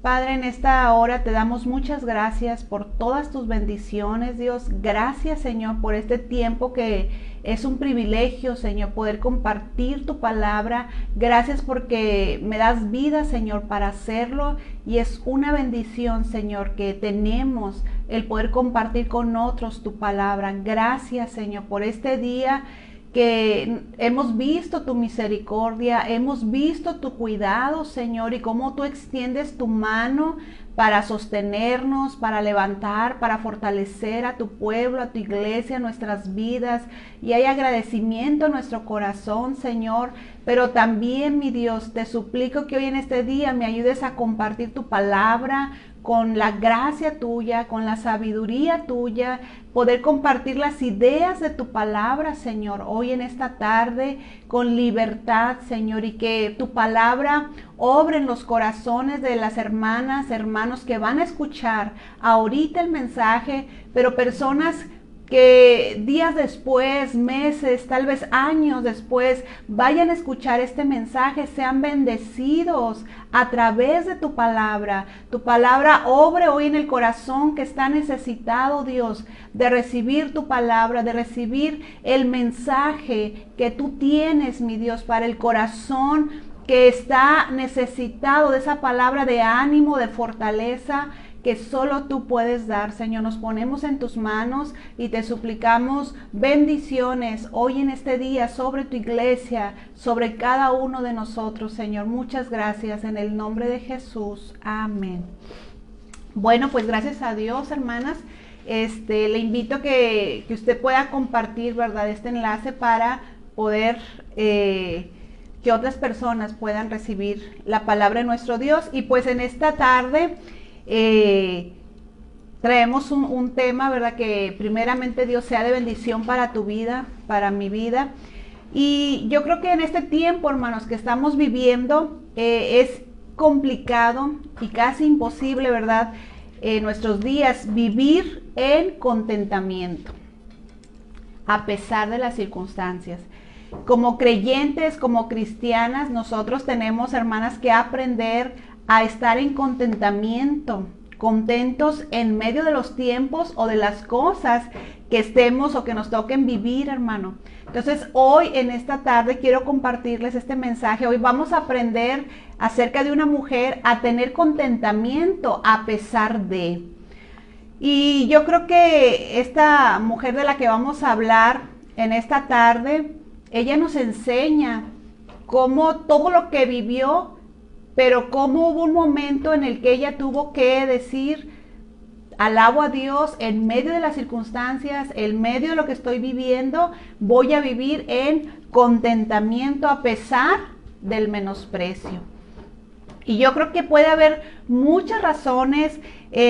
Padre, en esta hora te damos muchas gracias por todas tus bendiciones, Dios. Gracias, Señor, por este tiempo que es un privilegio, Señor, poder compartir tu palabra. Gracias porque me das vida, Señor, para hacerlo. Y es una bendición, Señor, que tenemos el poder compartir con otros tu palabra. Gracias, Señor, por este día que hemos visto tu misericordia, hemos visto tu cuidado, Señor, y cómo tú extiendes tu mano para sostenernos, para levantar, para fortalecer a tu pueblo, a tu iglesia, a nuestras vidas. Y hay agradecimiento en nuestro corazón, Señor. Pero también, mi Dios, te suplico que hoy en este día me ayudes a compartir tu palabra con la gracia tuya, con la sabiduría tuya, poder compartir las ideas de tu palabra, Señor, hoy en esta tarde, con libertad, Señor, y que tu palabra obre en los corazones de las hermanas, hermanos que van a escuchar ahorita el mensaje, pero personas que días después, meses, tal vez años después, vayan a escuchar este mensaje, sean bendecidos a través de tu palabra. Tu palabra obre hoy en el corazón que está necesitado, Dios, de recibir tu palabra, de recibir el mensaje que tú tienes, mi Dios, para el corazón que está necesitado de esa palabra de ánimo, de fortaleza, que solo tú puedes dar, Señor. Nos ponemos en tus manos y te suplicamos bendiciones hoy en este día sobre tu iglesia, sobre cada uno de nosotros, Señor. Muchas gracias en el nombre de Jesús. Amén. Bueno, pues gracias a Dios, hermanas. Le invito a que usted pueda compartir, ¿verdad?, este enlace para poder que otras personas puedan recibir la palabra de nuestro Dios. Y pues en esta tarde traemos un tema, ¿verdad?, que primeramente Dios sea de bendición para tu vida, para mi vida. Y yo creo que en este tiempo, hermanos, que estamos viviendo, es complicado y casi imposible, ¿verdad?, en nuestros días vivir en contentamiento, a pesar de las circunstancias. Como creyentes, como cristianas, nosotros tenemos, hermanas, que aprender a estar en contentamiento, contentos en medio de los tiempos o de las cosas que estemos o que nos toquen vivir, hermano. Entonces, hoy en esta tarde quiero compartirles este mensaje. Hoy vamos a aprender acerca de una mujer a tener contentamiento a pesar de. Y yo creo que esta mujer de la que vamos a hablar en esta tarde, ella nos enseña cómo todo lo que vivió, pero cómo hubo un momento en el que ella tuvo que decir: alabo a Dios en medio de las circunstancias, en medio de lo que estoy viviendo, voy a vivir en contentamiento a pesar del menosprecio. Y yo creo que puede haber muchas razones,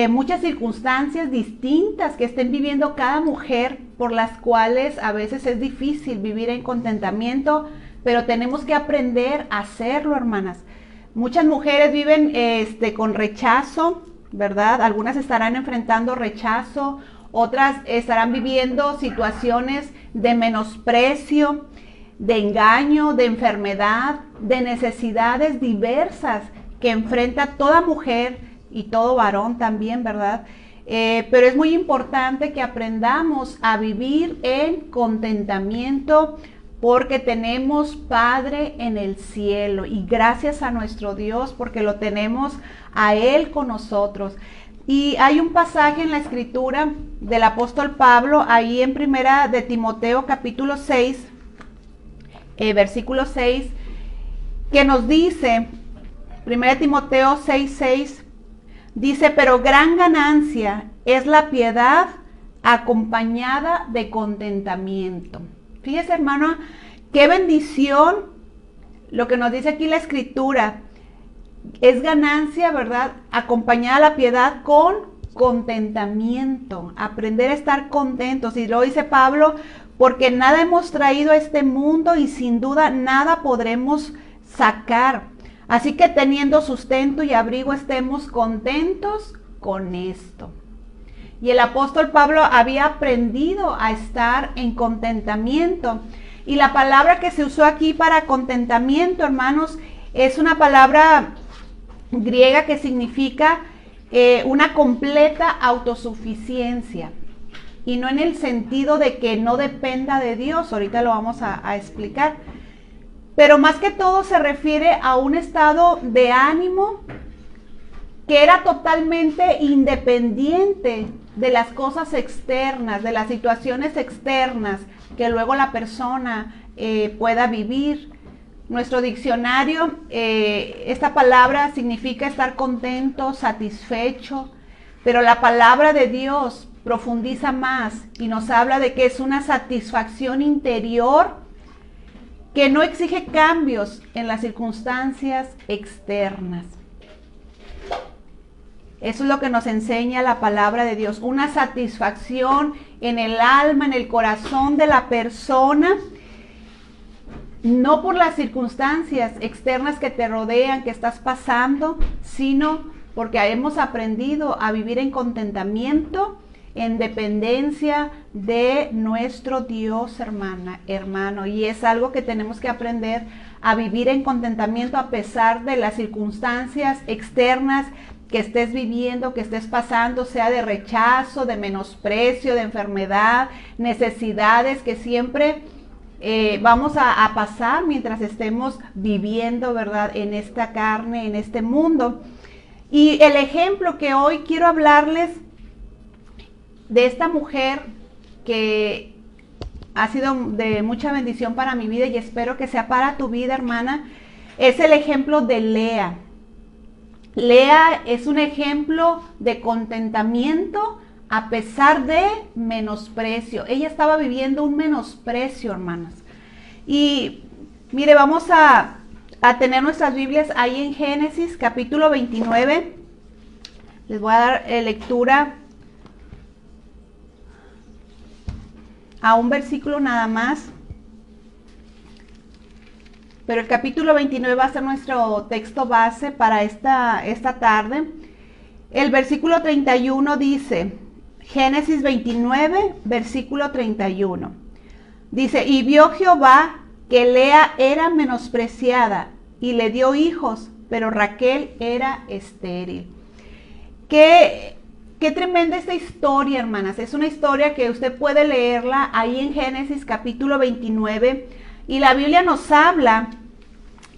muchas circunstancias distintas que estén viviendo cada mujer, por las cuales a veces es difícil vivir en contentamiento, pero tenemos que aprender a hacerlo, hermanas. Muchas mujeres viven con rechazo, ¿verdad? Algunas estarán enfrentando rechazo, otras estarán viviendo situaciones de menosprecio, de engaño, de enfermedad, de necesidades diversas que enfrenta toda mujer y todo varón también, ¿verdad? Pero es muy importante que aprendamos a vivir en contentamiento, porque tenemos Padre en el cielo, y gracias a nuestro Dios porque lo tenemos a Él con nosotros. Y hay un pasaje en la escritura del apóstol Pablo, ahí en primera de Timoteo capítulo 6, versículo 6, que nos dice, primera de Timoteo 6:6, dice: pero gran ganancia es la piedad acompañada de contentamiento. Fíjese, hermano, qué bendición lo que nos dice aquí la escritura. Es ganancia, ¿verdad?, acompañada la piedad con contentamiento. Aprender a estar contentos. Y lo dice Pablo: porque nada hemos traído a este mundo y sin duda nada podremos sacar. Así que teniendo sustento y abrigo, estemos contentos con esto. Y el apóstol Pablo había aprendido a estar en contentamiento. Y la palabra que se usó aquí para contentamiento, hermanos, es una palabra griega que significa una completa autosuficiencia, y no en el sentido de que no dependa de Dios, ahorita lo vamos a explicar, pero más que todo se refiere a un estado de ánimo que era totalmente independiente de las cosas externas, de las situaciones externas que luego la persona pueda vivir. Nuestro diccionario, esta palabra significa estar contento, satisfecho, pero la palabra de Dios profundiza más y nos habla de que es una satisfacción interior que no exige cambios en las circunstancias externas. Eso es lo que nos enseña la palabra de Dios, una satisfacción en el alma, en el corazón de la persona, no por las circunstancias externas que te rodean, que estás pasando, sino porque hemos aprendido a vivir en contentamiento, en dependencia de nuestro Dios, hermano, y es algo que tenemos que aprender a vivir en contentamiento a pesar de las circunstancias externas que estés viviendo, que estés pasando, sea de rechazo, de menosprecio, de enfermedad, necesidades que siempre vamos a pasar mientras estemos viviendo, ¿verdad?, en esta carne, en este mundo. Y el ejemplo que hoy quiero hablarles de esta mujer que ha sido de mucha bendición para mi vida y espero que sea para tu vida, hermana, es el ejemplo de Lea. Lea es un ejemplo de contentamiento a pesar de menosprecio. Ella estaba viviendo un menosprecio, hermanas. Y mire, vamos a tener nuestras Biblias ahí en Génesis capítulo 29. Les voy a dar lectura a un versículo nada más. Pero el capítulo 29 va a ser nuestro texto base para esta tarde. El versículo 31 dice, Génesis 29, versículo 31. Dice, y vio Jehová que Lea era menospreciada y le dio hijos, pero Raquel era estéril. Qué tremenda esta historia, hermanas. Es una historia que usted puede leerla ahí en Génesis capítulo 29. Y la Biblia nos habla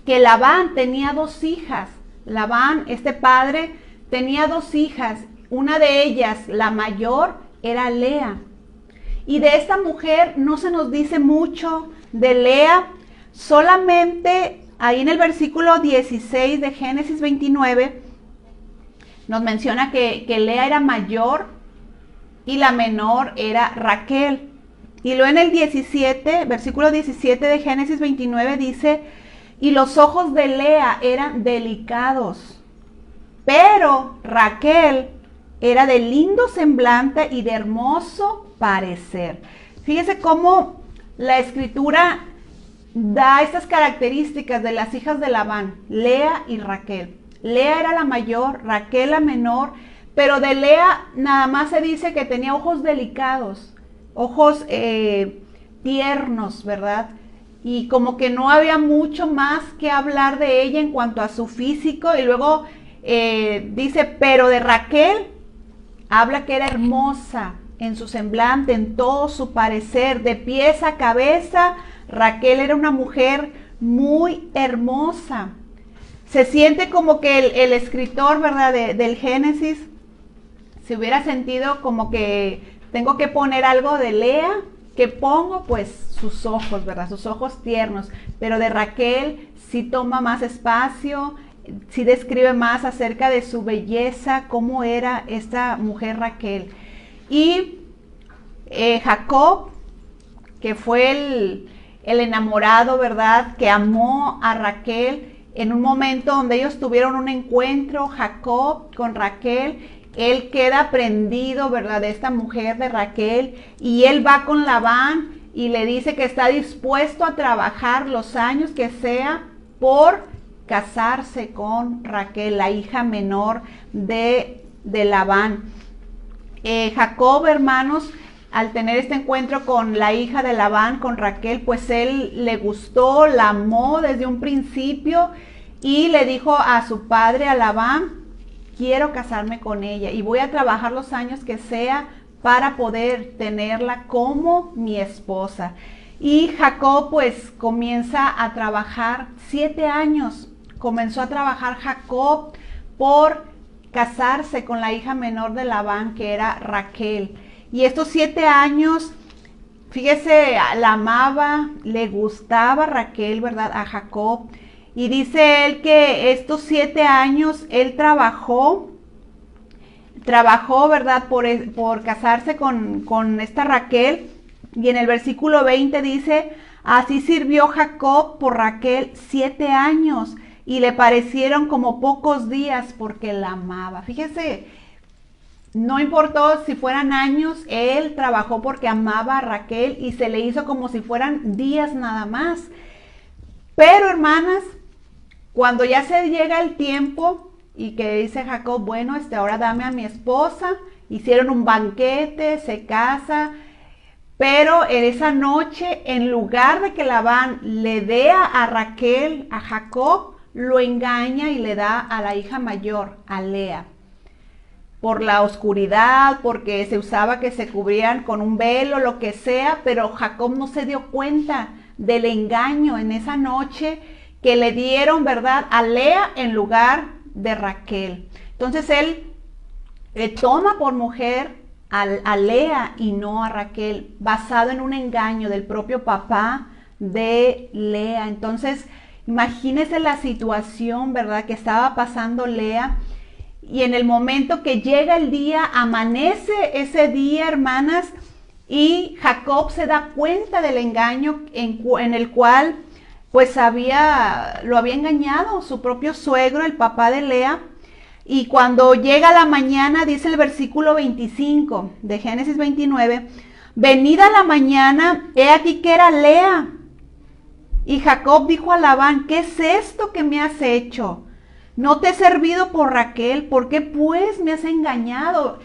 que Labán tenía 2 hijas. Labán, este padre, tenía 2 hijas. Una de ellas, la mayor, era Lea. Y de esta mujer no se nos dice mucho de Lea. Solamente ahí en el versículo 16 de Génesis 29 nos menciona que Lea era mayor y la menor era Raquel. Y luego en el 17, versículo 17 de Génesis 29 dice, y los ojos de Lea eran delicados, pero Raquel era de lindo semblante y de hermoso parecer. Fíjese cómo la escritura da estas características de las hijas de Labán, Lea y Raquel. Lea era la mayor, Raquel la menor, pero de Lea nada más se dice que tenía ojos delicados, ojos tiernos, ¿verdad? Y como que no había mucho más que hablar de ella en cuanto a su físico. Y luego dice, pero de Raquel habla que era hermosa en su semblante, en todo su parecer, de pies a cabeza. Raquel era una mujer muy hermosa. Se siente como que el escritor, ¿verdad?, del Génesis se hubiera sentido como que tengo que poner algo de Lea. ¿Qué pongo? Pues sus ojos, ¿verdad? Sus ojos tiernos. Pero de Raquel sí toma más espacio, sí describe más acerca de su belleza, cómo era esta mujer Raquel. Y Jacob, que fue el enamorado, ¿verdad?, que amó a Raquel, en un momento donde ellos tuvieron un encuentro, Jacob con Raquel, él queda prendido, ¿verdad?, de esta mujer de Raquel, y él va con Labán y le dice que está dispuesto a trabajar los años que sea por casarse con Raquel, la hija menor de Labán. Jacob, hermanos, al tener este encuentro con la hija de Labán, con Raquel, pues él le gustó, la amó desde un principio, y le dijo a su padre, a Labán, quiero casarme con ella y voy a trabajar los años que sea para poder tenerla como mi esposa. Y Jacob pues comienza a trabajar 7 años. Comenzó a trabajar Jacob por casarse con la hija menor de Labán, que era Raquel. Y estos 7 años, fíjese, la amaba, le gustaba Raquel, ¿verdad? A Jacob. Y dice él que estos 7 años él trabajó, ¿verdad? Por casarse con esta Raquel. Y en el versículo 20 dice, así sirvió Jacob por Raquel 7 años y le parecieron como pocos días porque la amaba. Fíjese, no importó si fueran años, él trabajó porque amaba a Raquel y se le hizo como si fueran días nada más. Pero hermanas, cuando ya se llega el tiempo y que dice Jacob, bueno, ahora dame a mi esposa, hicieron un banquete, se casa, pero en esa noche, en lugar de que Labán le dé a Raquel, a Jacob, lo engaña y le da a la hija mayor, a Lea. Por la oscuridad, porque se usaba que se cubrían con un velo, lo que sea, pero Jacob no se dio cuenta del engaño en esa noche que le dieron, ¿verdad?, a Lea en lugar de Raquel. Entonces él toma por mujer a Lea y no a Raquel, basado en un engaño del propio papá de Lea. Entonces, imagínese la situación, ¿verdad?, que estaba pasando Lea. Y en el momento que llega el día, amanece ese día, hermanas, y Jacob se da cuenta del engaño en el cual pues lo había engañado su propio suegro, el papá de Lea. Y cuando llega la mañana, dice el versículo 25 de Génesis 29, venida la mañana, he aquí que era Lea. Y Jacob dijo a Labán, ¿qué es esto que me has hecho? No te he servido por Raquel, ¿por qué pues me has engañado?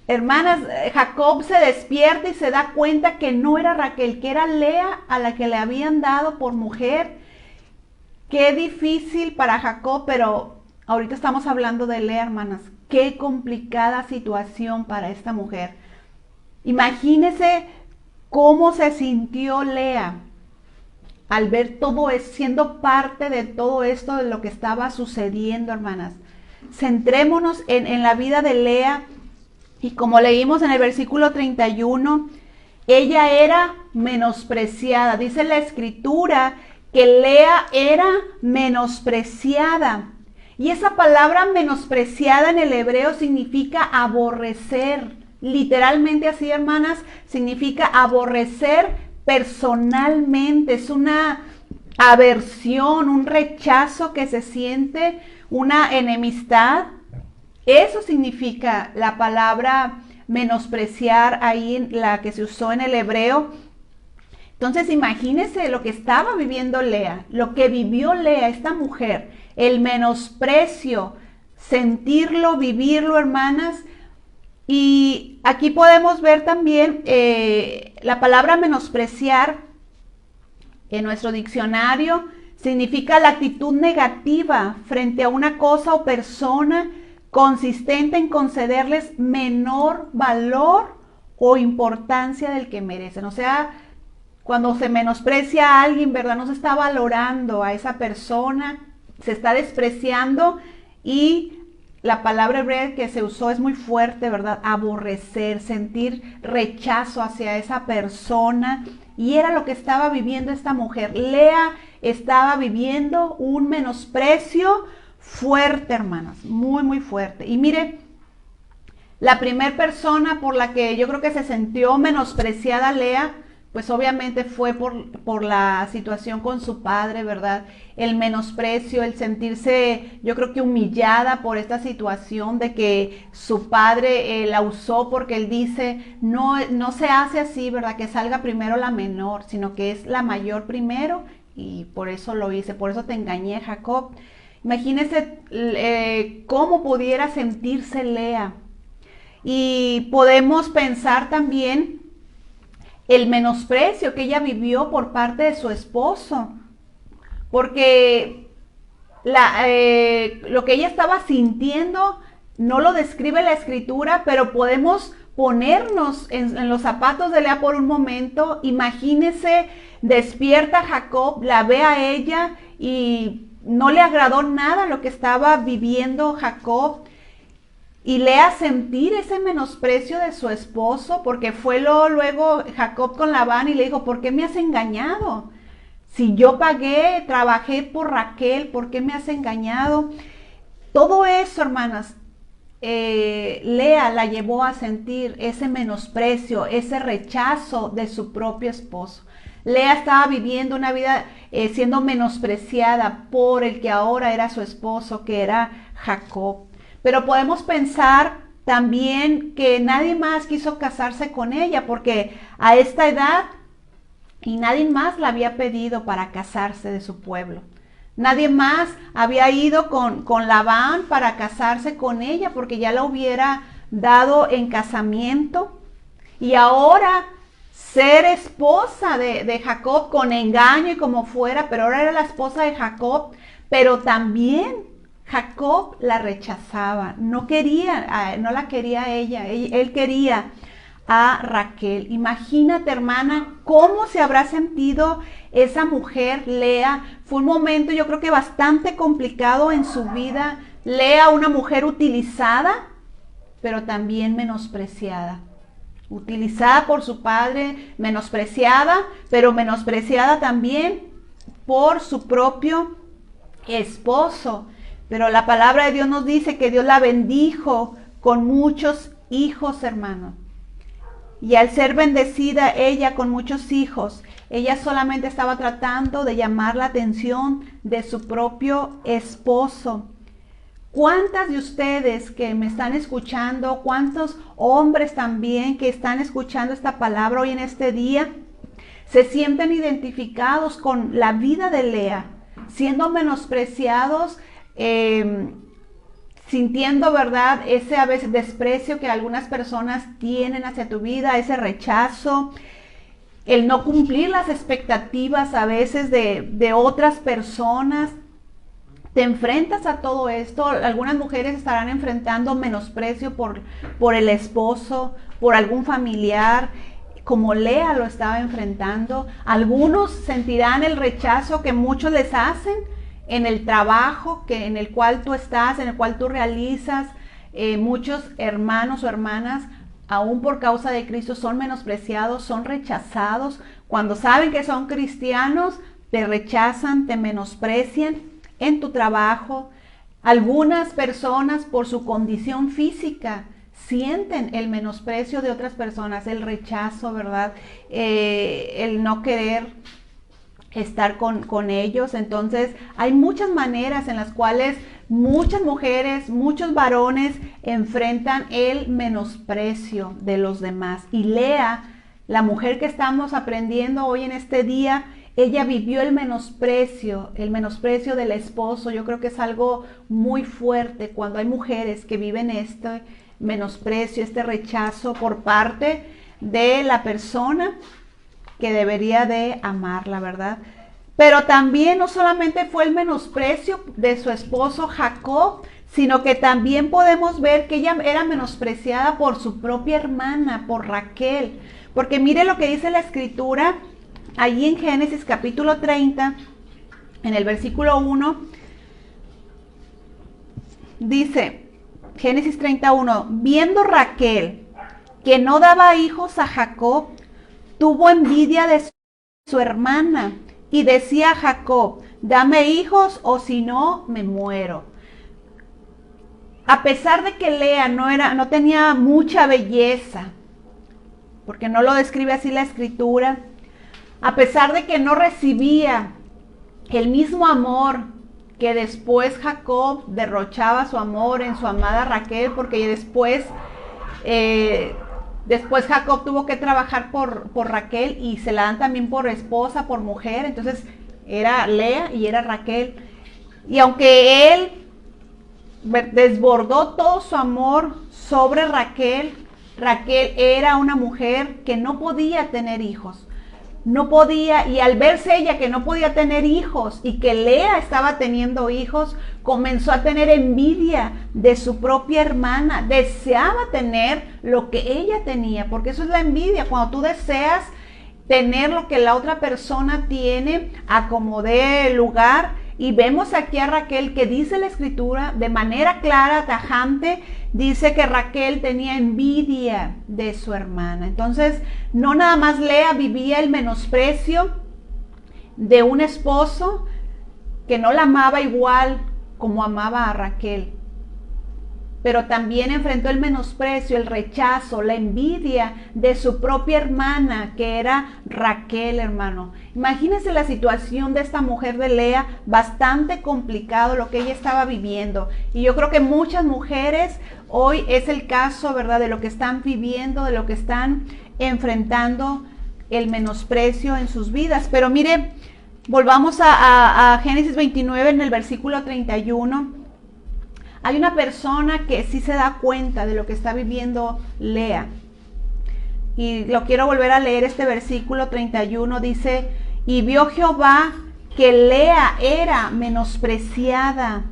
Hermanas, Jacob se despierta y se da cuenta que no era Raquel, que era Lea a la que le habían dado por mujer. Qué difícil para Jacob, pero ahorita estamos hablando de Lea, hermanas. Qué complicada situación para esta mujer. Imagínese cómo se sintió Lea al ver todo eso, siendo parte de todo esto, de lo que estaba sucediendo, hermanas. Centrémonos en la vida de Lea. Y como leímos en el versículo 31, ella era menospreciada. Dice la escritura que Lea era menospreciada. Y esa palabra menospreciada en el hebreo significa aborrecer. Literalmente así, hermanas, significa aborrecer personalmente. Es una aversión, un rechazo que se siente, una enemistad. Eso significa la palabra menospreciar ahí, la que se usó en el hebreo. Entonces imagínense lo que estaba viviendo Lea, lo que vivió Lea, esta mujer, el menosprecio, sentirlo, vivirlo, hermanas. Y aquí podemos ver también la palabra menospreciar en nuestro diccionario significa la actitud negativa frente a una cosa o persona consistente en concederles menor valor o importancia del que merecen. O sea, cuando se menosprecia a alguien, ¿verdad? No se está valorando a esa persona, se está despreciando. Y la palabra hebrea que se usó es muy fuerte, ¿verdad? Aborrecer, sentir rechazo hacia esa persona. Y era lo que estaba viviendo esta mujer. Lea estaba viviendo un menosprecio fuerte, hermanas, muy, muy fuerte. Y mire, la primera persona por la que yo creo que se sintió menospreciada Lea, pues obviamente fue por la situación con su padre, ¿verdad? El menosprecio, el sentirse, yo creo que humillada por esta situación de que su padre la usó, porque él dice, no se hace así, ¿verdad? Que salga primero la menor, sino que es la mayor primero, y por eso lo hice, por eso te engañé, Jacob. Imagínense cómo pudiera sentirse Lea. Y podemos pensar también el menosprecio que ella vivió por parte de su esposo. Porque lo que ella estaba sintiendo no lo describe la escritura, pero podemos ponernos en los zapatos de Lea por un momento. Imagínese, despierta Jacob, la ve a ella y no le agradó nada lo que estaba viviendo Jacob. Y Lea sentir ese menosprecio de su esposo, porque fue luego Jacob con Labán y le dijo, ¿por qué me has engañado? Si yo pagué, trabajé por Raquel, ¿por qué me has engañado? Todo eso, hermanas, Lea la llevó a sentir ese menosprecio, ese rechazo de su propio esposo. Lea estaba viviendo una vida siendo menospreciada por el que ahora era su esposo, que era Jacob. Pero podemos pensar también que nadie más quiso casarse con ella, porque a esta edad y nadie más la había pedido para casarse de su pueblo. Nadie más había ido con Labán para casarse con ella, porque ya la hubiera dado en casamiento. Y ahora ser esposa de Jacob con engaño y como fuera, pero ahora era la esposa de Jacob, pero también Jacob la rechazaba, no la quería a ella, él quería a Raquel. Imagínate, hermana, cómo se habrá sentido esa mujer, Lea. Fue un momento, yo creo que bastante complicado en su vida. Lea, una mujer utilizada, pero también menospreciada. Utilizada por su padre, menospreciada, pero menospreciada también por su propio esposo. Pero la palabra de Dios nos dice que Dios la bendijo con muchos hijos, hermano. Y al ser bendecida ella con muchos hijos, ella solamente estaba tratando de llamar la atención de su propio esposo. ¿Cuántas de ustedes que me están escuchando, cuántos hombres también que están escuchando esta palabra hoy en este día, se sienten identificados con la vida de Lea, siendo menospreciados, sintiendo, verdad, ese a veces desprecio que algunas personas tienen hacia tu vida, ese rechazo, el no cumplir las expectativas a veces de otras personas? Te enfrentas a todo esto. Algunas mujeres estarán enfrentando menosprecio por el esposo, por algún familiar, como Lea lo estaba enfrentando. Algunos sentirán el rechazo que muchos les hacen en el trabajo en el cual tú estás, en el cual tú realizas. Muchos hermanos o hermanas, aún por causa de Cristo, son menospreciados, son rechazados. Cuando saben que son cristianos, te rechazan, te menosprecian en tu trabajo. Algunas personas, por su condición física, sienten el menosprecio de otras personas, el rechazo, ¿verdad? El no querer estar con ellos. Entonces hay muchas maneras en las cuales muchas mujeres, muchos varones enfrentan el menosprecio de los demás. Y Lea, la mujer que estamos aprendiendo hoy en este día, ella vivió el menosprecio del esposo. Yo creo que es algo muy fuerte cuando hay mujeres que viven este menosprecio, este rechazo por parte de la persona que debería de amarla, ¿verdad? Pero también no solamente fue el menosprecio de su esposo Jacob, sino que también podemos ver que ella era menospreciada por su propia hermana, por Raquel. Porque mire lo que dice la escritura allí en Génesis capítulo 30, en el versículo 1, dice, Génesis 31, viendo Raquel que no daba hijos a Jacob, tuvo envidia de su hermana y decía a Jacob, dame hijos o si no me muero. A pesar de que Lea no tenía mucha belleza, porque no lo describe así la escritura, a pesar de que no recibía el mismo amor que después Jacob derrochaba su amor en su amada Raquel, porque después Jacob tuvo que trabajar por Raquel y se la dan también por esposa, por mujer. Entonces era Lea y era Raquel. Y aunque él desbordó todo su amor sobre Raquel, Raquel era una mujer que no podía tener hijos. no podía, y al verse ella que no podía tener hijos y que Lea estaba teniendo hijos, comenzó a tener envidia de su propia hermana, deseaba tener lo que ella tenía, porque eso es la envidia, cuando tú deseas tener lo que la otra persona tiene a como dé lugar. Y vemos aquí a Raquel que dice la escritura de manera clara, tajante, dice que Raquel tenía envidia de su hermana. Entonces, no nada más Lea vivía el menosprecio de un esposo que no la amaba igual como amaba a Raquel, pero también enfrentó el menosprecio, el rechazo, la envidia de su propia hermana, que era Raquel, hermano. Imagínense la situación de esta mujer de Lea, bastante complicado lo que ella estaba viviendo. Y yo creo que muchas mujeres hoy es el caso, ¿verdad?, de lo que están viviendo, de lo que están enfrentando el menosprecio en sus vidas. Pero mire, volvamos a Génesis 29 en el versículo 31. Hay una persona que sí se da cuenta de lo que está viviendo Lea. Y lo quiero volver a leer, este versículo 31 dice, y vio Jehová que Lea era menospreciada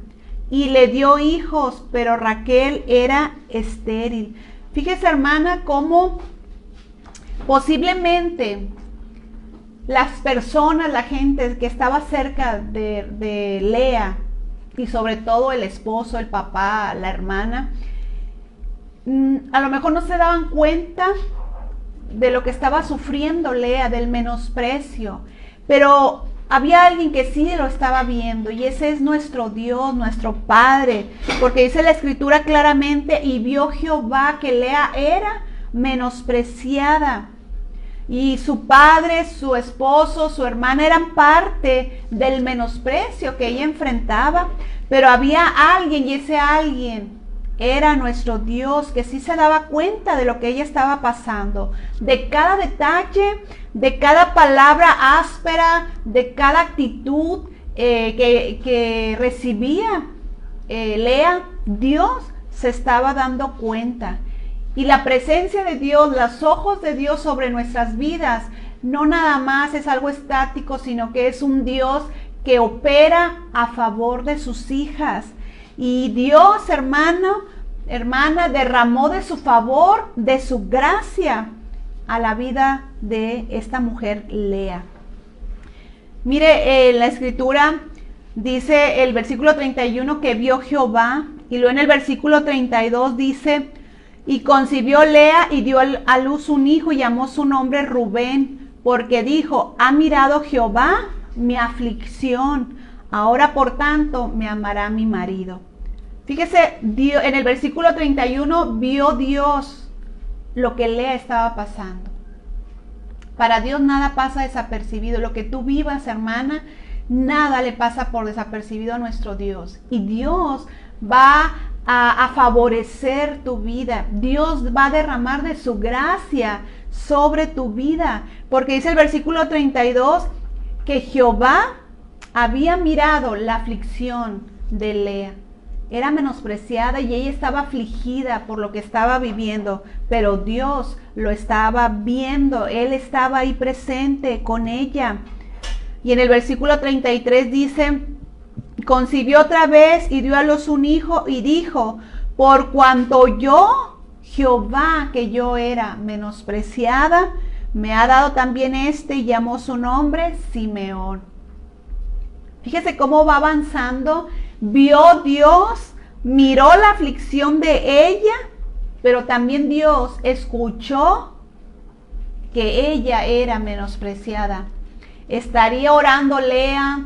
y le dio hijos, pero Raquel era estéril. Fíjese, hermana, cómo posiblemente las personas, la gente que estaba cerca de Lea, y sobre todo el esposo, el papá, la hermana, a lo mejor no se daban cuenta de lo que estaba sufriendo Lea, del menosprecio, pero había alguien que sí lo estaba viendo, y ese es nuestro Dios, nuestro Padre, porque dice la escritura claramente, y vio Jehová que Lea era menospreciada, y su padre, su esposo, su hermana eran parte del menosprecio que ella enfrentaba, pero había alguien, y ese alguien era nuestro Dios, que sí se daba cuenta de lo que ella estaba pasando, de cada detalle, de cada palabra áspera, de cada actitud que recibía Lea. Dios se estaba dando cuenta. Y la presencia de Dios, los ojos de Dios sobre nuestras vidas, no nada más es algo estático, sino que es un Dios que opera a favor de sus hijas. Y Dios, hermana, derramó de su favor, de su gracia, a la vida de esta mujer Lea. Mire, la escritura dice el versículo 31 que vio Jehová, y luego en el versículo 32 dice, y concibió Lea y dio a luz un hijo y llamó su nombre Rubén, porque dijo, ha mirado Jehová mi aflicción, ahora por tanto me amará mi marido. Fíjese, en el versículo 31 vio Dios lo que Lea estaba pasando. Para Dios nada pasa desapercibido. Lo que tú vivas, hermana, nada le pasa por desapercibido a nuestro Dios. Y Dios va a favorecer tu vida. Dios va a derramar de su gracia sobre tu vida. Porque dice el versículo 32 que Jehová había mirado la aflicción de Lea. Era menospreciada y ella estaba afligida por lo que estaba viviendo, pero Dios lo estaba viendo, Él estaba ahí presente con ella. Y en el versículo 33 dice, concibió otra vez y dio a luz un hijo y dijo, por cuanto yo, Jehová, que yo era menospreciada, me ha dado también y llamó su nombre Simeón. Fíjese cómo va avanzando. Vio Dios, miró la aflicción de ella, pero también Dios escuchó que ella era menospreciada. Estaría orando Lea,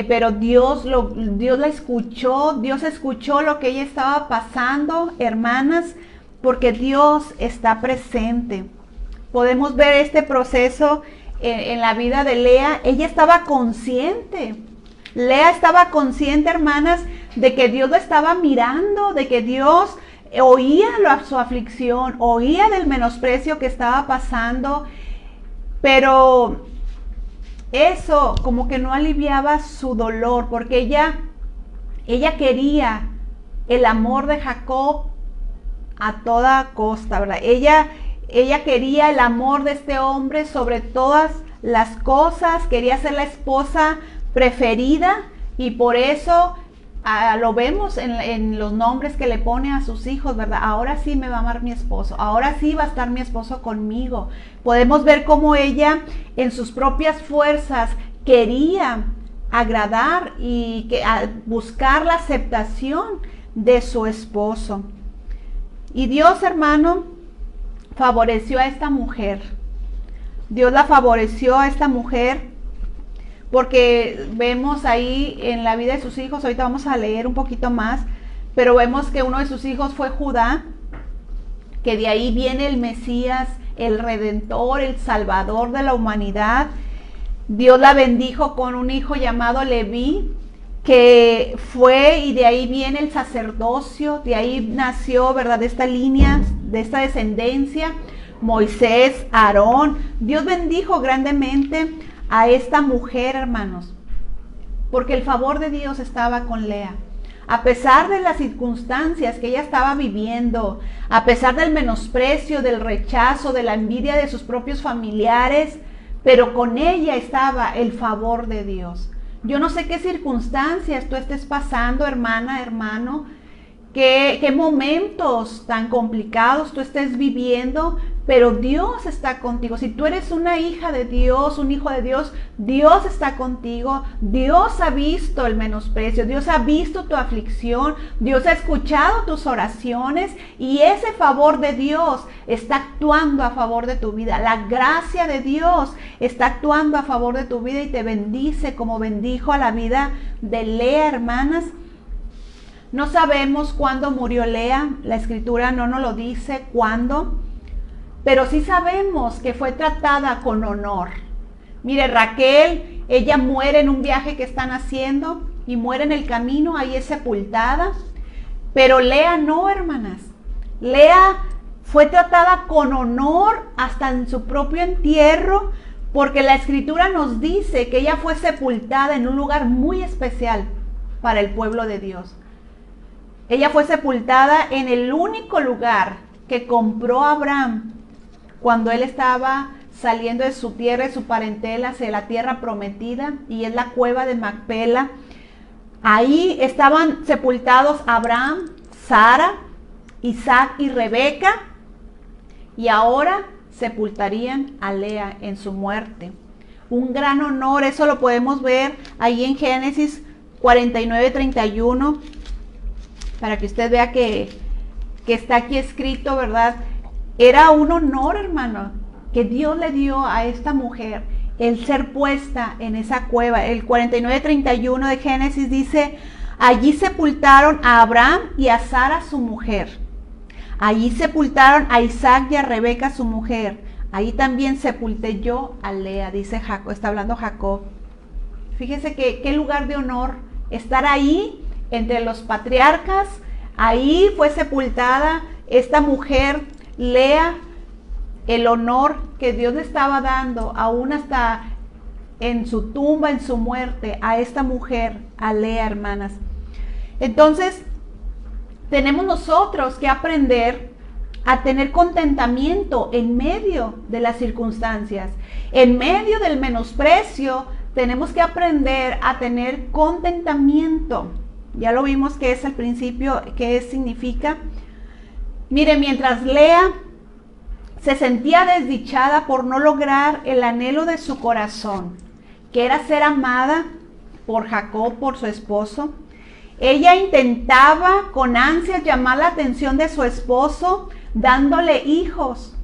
pero Dios la escuchó. Dios escuchó lo que ella estaba pasando, hermanas, porque Dios está presente. Podemos ver este proceso en la vida de Lea. Ella estaba consciente. Lea estaba consciente, hermanas, de que Dios lo estaba mirando, de que Dios oía su aflicción, oía del menosprecio que estaba pasando, pero eso como que no aliviaba su dolor, porque ella quería el amor de Jacob a toda costa, ¿verdad? Ella Ella quería el amor de este hombre sobre todas las cosas, quería ser la esposa preferida y por eso lo vemos en los nombres que le pone a sus hijos, ¿verdad? Ahora sí me va a amar mi esposo, ahora sí va a estar mi esposo conmigo. Podemos ver cómo ella en sus propias fuerzas quería agradar y buscar la aceptación de su esposo. Y Dios, hermano, favoreció a esta mujer. Dios la favoreció a esta mujer porque vemos ahí en la vida de sus hijos, ahorita vamos a leer un poquito más, pero vemos que uno de sus hijos fue Judá, que de ahí viene el Mesías, el Redentor, el Salvador de la humanidad. Dios la bendijo con un hijo llamado Leví, que fue, y de ahí viene el sacerdocio, de ahí nació, ¿verdad?, de esta línea, de esta descendencia, Moisés, Aarón. Dios bendijo grandemente a esta mujer, hermanos, porque el favor de Dios estaba con Lea. A pesar de las circunstancias que ella estaba viviendo, a pesar del menosprecio, del rechazo, de la envidia de sus propios familiares, pero con ella estaba el favor de Dios. Yo no sé qué circunstancias tú estés pasando, hermana, hermano, qué momentos tan complicados tú estés viviendo, pero Dios está contigo. Si tú eres una hija de Dios, un hijo de Dios, Dios está contigo. Dios ha visto el menosprecio, Dios ha visto tu aflicción, Dios ha escuchado tus oraciones y ese favor de Dios está actuando a favor de tu vida. La gracia de Dios está actuando a favor de tu vida y te bendice como bendijo a la vida de Lea, hermanas. No sabemos cuándo murió Lea, la escritura no nos lo dice cuándo, pero sí sabemos que fue tratada con honor. Mire, Raquel, ella muere en un viaje que están haciendo y muere en el camino, ahí es sepultada, pero Lea no, hermanas. Lea fue tratada con honor hasta en su propio entierro, porque la escritura nos dice que ella fue sepultada en un lugar muy especial para el pueblo de Dios. Ella fue sepultada en el único lugar que compró Abraham cuando él estaba saliendo de su tierra, de su parentela, hacia la tierra prometida, y es la cueva de Macpela. Ahí estaban sepultados Abraham, Sara, Isaac y Rebeca, y ahora sepultarían a Lea en su muerte. Un gran honor, eso lo podemos ver ahí en Génesis 49:31, para que usted vea que está aquí escrito, ¿verdad? Era un honor, hermano, que Dios le dio a esta mujer el ser puesta en esa cueva. El 49:31 de Génesis dice: allí sepultaron a Abraham y a Sara su mujer. Allí sepultaron a Isaac y a Rebeca su mujer. Ahí también sepulté yo a Lea, dice Jacob, está hablando Jacob. Fíjese que qué lugar de honor estar ahí entre los patriarcas. Ahí fue sepultada esta mujer, Lea, el honor que Dios le estaba dando, aún hasta en su tumba, en su muerte, a esta mujer, a Lea, hermanas. Entonces, tenemos nosotros que aprender a tener contentamiento en medio de las circunstancias, en medio del menosprecio. Tenemos que aprender a tener contentamiento. Ya lo vimos que es al principio, qué significa. Mire, mientras Lea se sentía desdichada por no lograr el anhelo de su corazón, que era ser amada por Jacob, por su esposo, ella intentaba con ansias llamar la atención de su esposo, dándole hijos,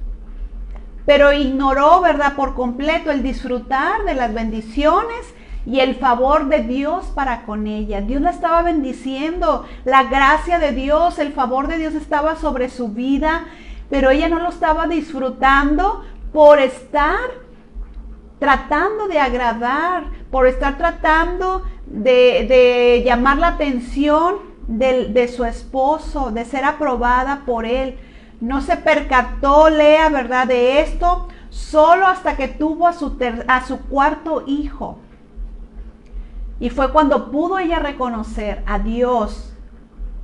pero ignoró, ¿verdad?, por completo el disfrutar de las bendiciones y el favor de Dios para con ella. Dios la estaba bendiciendo, la gracia de Dios, el favor de Dios estaba sobre su vida, pero ella no lo estaba disfrutando por estar tratando de agradar, por estar tratando de llamar la atención de su esposo, de ser aprobada por él. No se percató Lea, ¿verdad?, de esto, solo hasta que tuvo a su cuarto hijo. Y fue cuando pudo ella reconocer a Dios,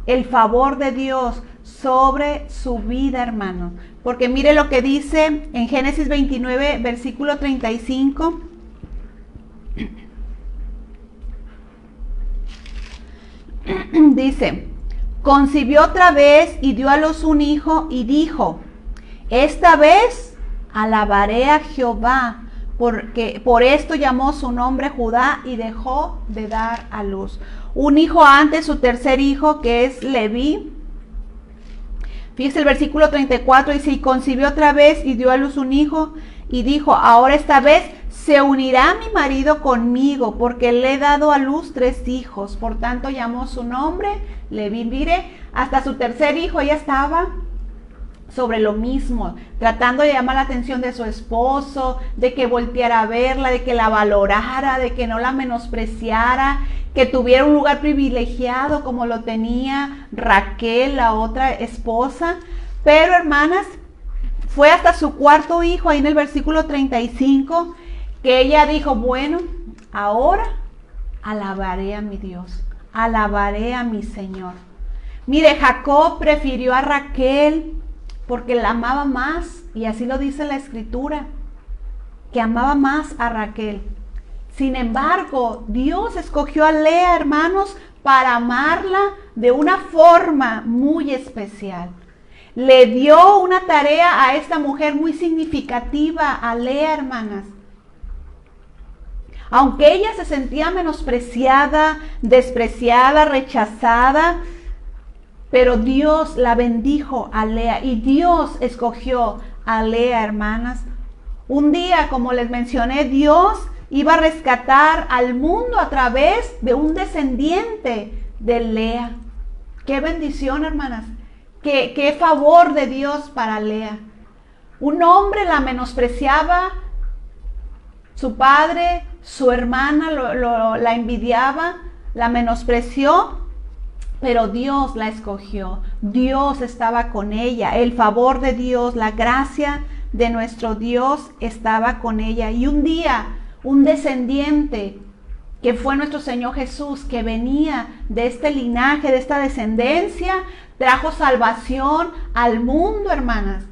el favor de Dios sobre su vida, hermano. Porque mire lo que dice en Génesis 29, versículo 35. Dice, concibió otra vez y dio a luz un hijo y dijo, esta vez alabaré a Jehová, porque por esto llamó su nombre Judá y dejó de dar a luz. Un hijo antes, su tercer hijo, que es Leví. Fíjese el versículo 34, dice, y concibió otra vez y dio a luz un hijo y dijo, ahora esta vez se unirá mi marido conmigo, porque le he dado a luz 3 hijos. Por tanto llamó su nombre Leví. Mire, hasta su tercer hijo ella estaba sobre lo mismo, tratando de llamar la atención de su esposo, de que volteara a verla, de que la valorara, de que no la menospreciara, que tuviera un lugar privilegiado como lo tenía Raquel, la otra esposa. Pero hermanas, fue hasta su cuarto hijo, ahí en el versículo 35, que ella dijo, bueno, ahora alabaré a mi Dios, alabaré a mi Señor. Mire, Jacob prefirió a Raquel porque la amaba más, y así lo dice la escritura, que amaba más a Raquel. Sin embargo, Dios escogió a Lea, hermanos, para amarla de una forma muy especial. Le dio una tarea a esta mujer muy significativa, a Lea, hermanas. Aunque ella se sentía menospreciada, despreciada, rechazada, pero Dios la bendijo a Lea y Dios escogió a Lea, hermanas. Un día, como les mencioné, Dios iba a rescatar al mundo a través de un descendiente de Lea. ¡Qué bendición, hermanas! ¡Qué favor de Dios para Lea! Un hombre la menospreciaba, su padre, su hermana la envidiaba, la menospreció, pero Dios la escogió. Dios estaba con ella. El favor de Dios, la gracia de nuestro Dios estaba con ella. Y un día, un descendiente que fue nuestro Señor Jesús, que venía de este linaje, de esta descendencia, trajo salvación al mundo, hermanas.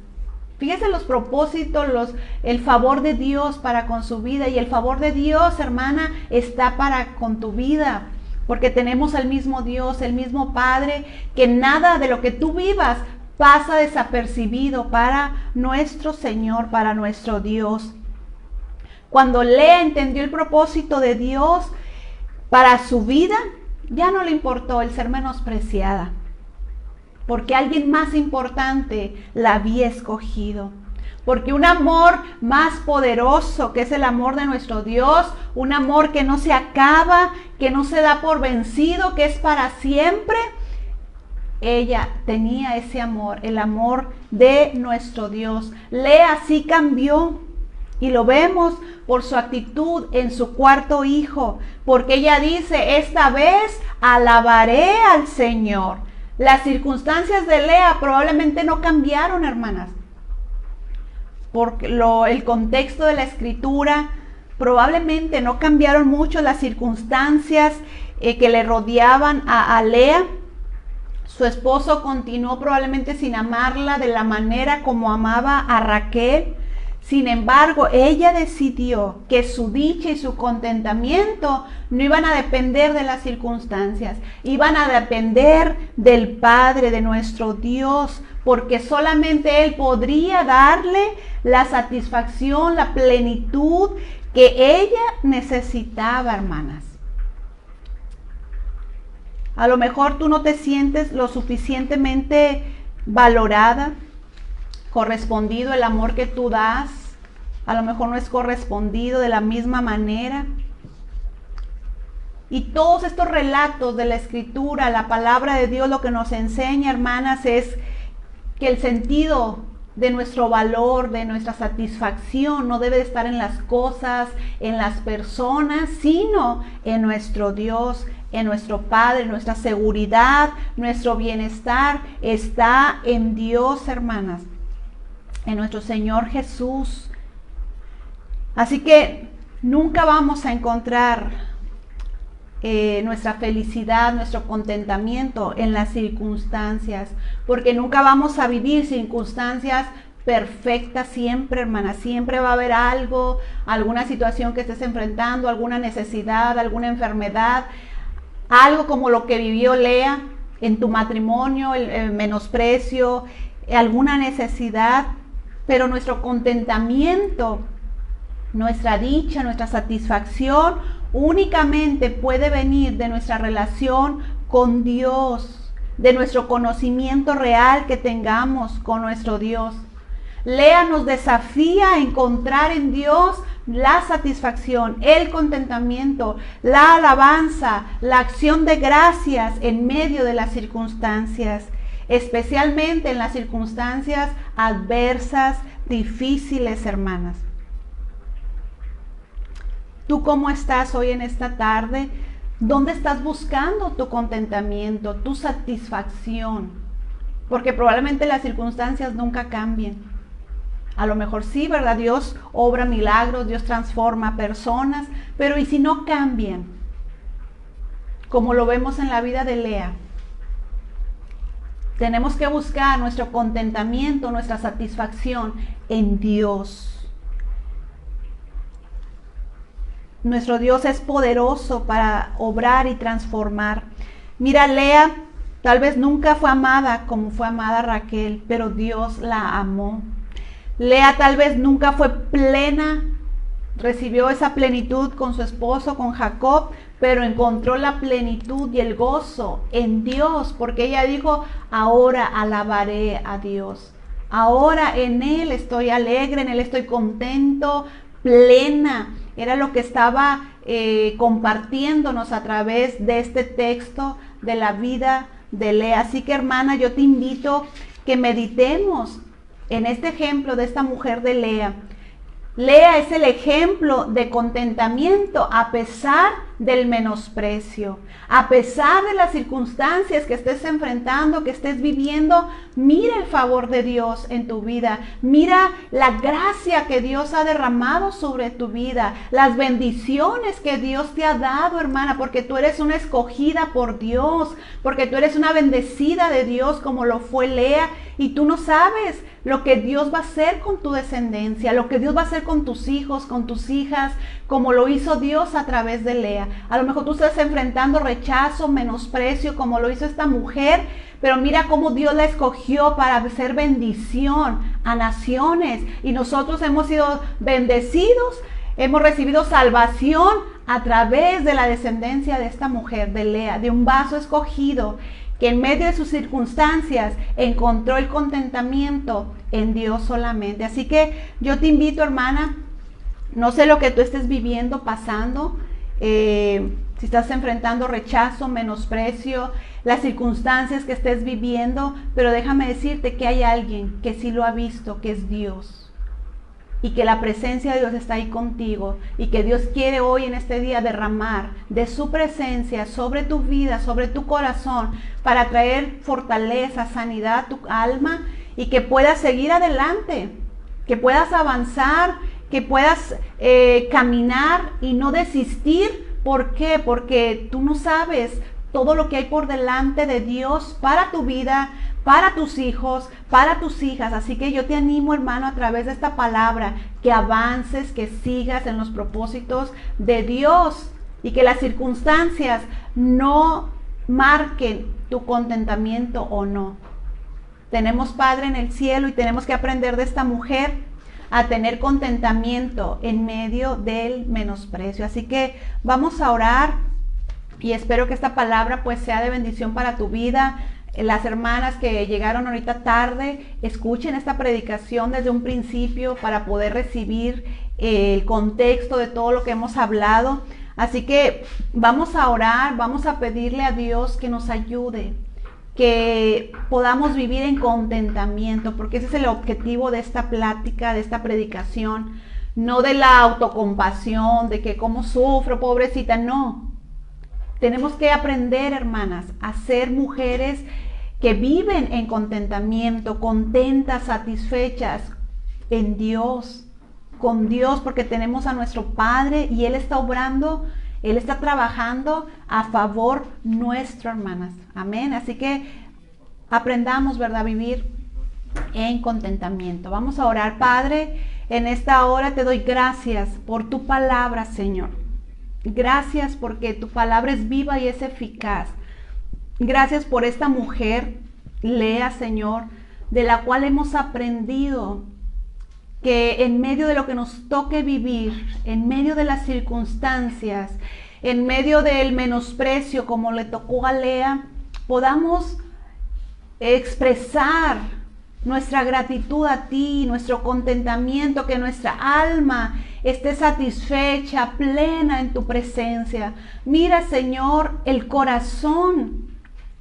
Fíjense los propósitos, el favor de Dios para con su vida. Y el favor de Dios, hermana, está para con tu vida. Porque tenemos el mismo Dios, el mismo Padre, que nada de lo que tú vivas pasa desapercibido para nuestro Señor, para nuestro Dios. Cuando Lea entendió el propósito de Dios para su vida, ya no le importó el ser menospreciada, porque alguien más importante la había escogido. Porque un amor más poderoso, que es el amor de nuestro Dios, un amor que no se acaba, que no se da por vencido, que es para siempre, ella tenía ese amor, el amor de nuestro Dios. Lea sí cambió, y lo vemos por su actitud en su cuarto hijo, porque ella dice, esta vez alabaré al Señor. Las circunstancias de Lea probablemente no cambiaron, hermanas. Porque el contexto de la escritura, probablemente no cambiaron mucho las circunstancias que le rodeaban a Lea. Su esposo continuó probablemente sin amarla de la manera como amaba a Raquel. Sin embargo, ella decidió que su dicha y su contentamiento no iban a depender de las circunstancias, iban a depender del Padre, de nuestro Dios, porque solamente Él podría darle la satisfacción, la plenitud que ella necesitaba, hermanas. A lo mejor tú no te sientes lo suficientemente valorada, correspondido el amor que tú das, a lo mejor no es correspondido de la misma manera. Y todos estos relatos de la escritura, la palabra de Dios, lo que nos enseña, hermanas, es que el sentido de nuestro valor, de nuestra satisfacción, no debe de estar en las cosas, en las personas, sino en nuestro Dios, en nuestro Padre. Nuestra seguridad, nuestro bienestar está en Dios, hermanas, en nuestro Señor Jesús. Así que nunca vamos a encontrar nuestra felicidad, nuestro contentamiento en las circunstancias, porque nunca vamos a vivir circunstancias perfectas siempre, hermana. Siempre va a haber algo, alguna situación que estés enfrentando, alguna necesidad, alguna enfermedad, algo como lo que vivió Lea en tu matrimonio, el menosprecio, alguna necesidad, pero nuestro contentamiento, nuestra dicha, nuestra satisfacción únicamente puede venir de nuestra relación con Dios, de nuestro conocimiento real que tengamos con nuestro Dios. Lea nos desafía a encontrar en Dios la satisfacción, el contentamiento, la alabanza, la acción de gracias en medio de las circunstancias, especialmente en las circunstancias adversas, difíciles, hermanas. ¿Tú cómo estás hoy en esta tarde? ¿Dónde estás buscando tu contentamiento, tu satisfacción? Porque probablemente las circunstancias nunca cambien. A lo mejor sí, ¿verdad? Dios obra milagros, Dios transforma personas, pero ¿y si no cambian? Como lo vemos en la vida de Lea. Tenemos que buscar nuestro contentamiento, nuestra satisfacción en Dios. Nuestro Dios es poderoso para obrar y transformar. Mira, Lea tal vez nunca fue amada como fue amada Raquel, pero Dios la amó. Lea tal vez nunca fue plena, recibió esa plenitud con su esposo, con Jacob, pero encontró la plenitud y el gozo en Dios, porque ella dijo, ahora alabaré a Dios. Ahora en Él estoy alegre, en Él estoy contento, plena. Era lo que estaba compartiéndonos a través de este texto de la vida de Lea. Así que, hermana, yo te invito que meditemos en este ejemplo de esta mujer de Lea. Lea es el ejemplo de contentamiento a pesar del menosprecio, a pesar de las circunstancias que estés enfrentando, que estés viviendo. Mira el favor de Dios en tu vida, mira la gracia que Dios ha derramado sobre tu vida, las bendiciones que Dios te ha dado, hermana, porque tú eres una escogida por Dios, porque tú eres una bendecida de Dios como lo fue Lea, y tú no sabes lo que Dios va a hacer con tu descendencia, lo que Dios va a hacer con tus hijos, con tus hijas, como lo hizo Dios a través de Lea. A lo mejor tú estás enfrentando rechazo, menosprecio, como lo hizo esta mujer, pero mira cómo Dios la escogió para ser bendición a naciones, y nosotros hemos sido bendecidos, hemos recibido salvación a través de la descendencia de esta mujer, de Lea, de un vaso escogido, que en medio de sus circunstancias encontró el contentamiento en Dios solamente. Así que yo te invito, hermana, no sé lo que tú estés viviendo, pasando, si estás enfrentando rechazo, menosprecio, las circunstancias que estés viviendo, pero déjame decirte que hay alguien que sí lo ha visto, que es Dios. Y que la presencia de Dios está ahí contigo, y que Dios quiere hoy en este día derramar de su presencia sobre tu vida, sobre tu corazón, para traer fortaleza, sanidad a tu alma, y que puedas seguir adelante, que puedas avanzar, que puedas caminar y no desistir. ¿Por qué? Porque tú no sabes todo lo que hay por delante de Dios para tu vida, para tus hijos, para tus hijas. Así que yo te animo, hermano, a través de esta palabra, que avances, que sigas en los propósitos de Dios, y que las circunstancias no marquen tu contentamiento o no. Tenemos Padre en el cielo, y tenemos que aprender de esta mujer a tener contentamiento en medio del menosprecio. Así que vamos a orar, y espero que esta palabra pues sea de bendición para tu vida. Las hermanas que llegaron ahorita tarde, escuchen esta predicación desde un principio para poder recibir el contexto de todo lo que hemos hablado. Así que vamos a orar, vamos a pedirle a Dios que nos ayude, que podamos vivir en contentamiento, porque ese es el objetivo de esta plática, de esta predicación, no de la autocompasión, de que cómo sufro, pobrecita, no. Tenemos que aprender, hermanas, a ser mujeres que viven en contentamiento, contentas, satisfechas en Dios, con Dios, porque tenemos a nuestro Padre y Él está obrando Él está trabajando a favor nuestro, hermanas. Amén. Así que aprendamos, ¿verdad?, a vivir en contentamiento. Vamos a orar. Padre, en esta hora te doy gracias por tu palabra, Señor. Gracias porque tu palabra es viva y es eficaz. Gracias por esta mujer, Lea, Señor, de la cual hemos aprendido que en medio de lo que nos toque vivir, en medio de las circunstancias, en medio del menosprecio como le tocó a Lea, podamos expresar nuestra gratitud a ti, nuestro contentamiento, que nuestra alma esté satisfecha, plena en tu presencia. Mira, Señor, el corazón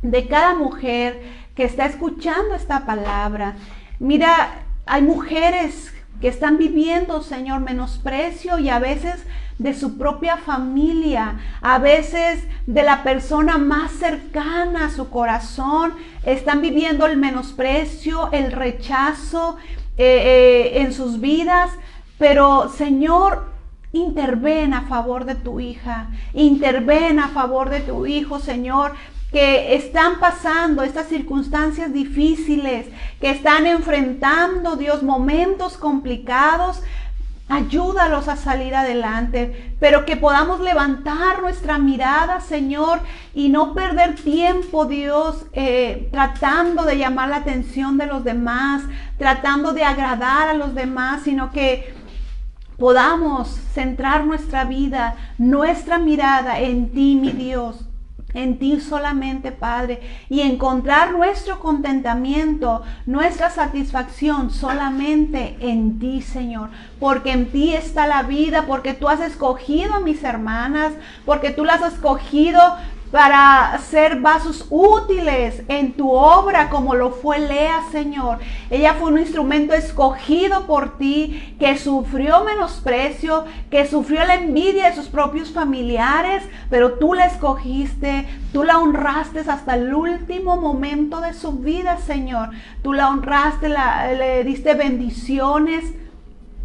de cada mujer que está escuchando esta palabra. Mira, hay mujeres que están viviendo, Señor, menosprecio, y a veces de su propia familia, a veces de la persona más cercana a su corazón, están viviendo el menosprecio, el rechazo en sus vidas. Pero, Señor, interven a favor de tu hija, interven a favor de tu hijo, Señor, que están pasando estas circunstancias difíciles, que están enfrentando, Dios, momentos complicados. Ayúdalos a salir adelante, pero que podamos levantar nuestra mirada, Señor, y no perder tiempo, Dios, tratando de llamar la atención de los demás, tratando de agradar a los demás, sino que podamos centrar nuestra vida, nuestra mirada en ti, mi Dios. En ti solamente, Padre, y encontrar nuestro contentamiento, nuestra satisfacción solamente en ti, Señor, porque en ti está la vida, porque tú has escogido a mis hermanas, porque tú las has escogido para ser vasos útiles en tu obra, como lo fue Lea, Señor. Ella fue un instrumento escogido por ti, que sufrió menosprecio, que sufrió la envidia de sus propios familiares, pero tú la escogiste, tú la honraste hasta el último momento de su vida, Señor. Tú la honraste, le diste bendiciones.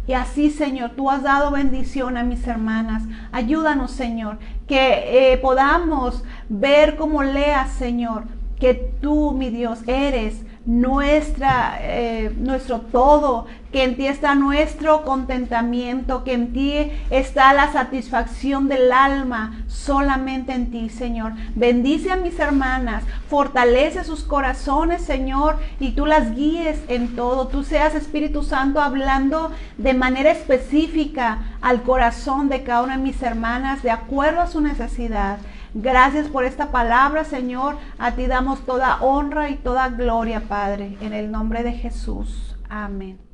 Y así, Señor, tú has dado bendición a mis hermanas. Ayúdanos, Señor, que podamos ver como Lea, Señor, que tú, mi Dios, eres nuestro todo, que en ti está nuestro contentamiento, que en ti está la satisfacción del alma, solamente en ti, Señor. Bendice a mis hermanas, fortalece sus corazones, Señor, y tú las guíes en todo. Tú seas, Espíritu Santo, hablando de manera específica al corazón de cada una de mis hermanas, de acuerdo a su necesidad. Gracias por esta palabra, Señor. A ti damos toda honra y toda gloria, Padre, en el nombre de Jesús. Amén.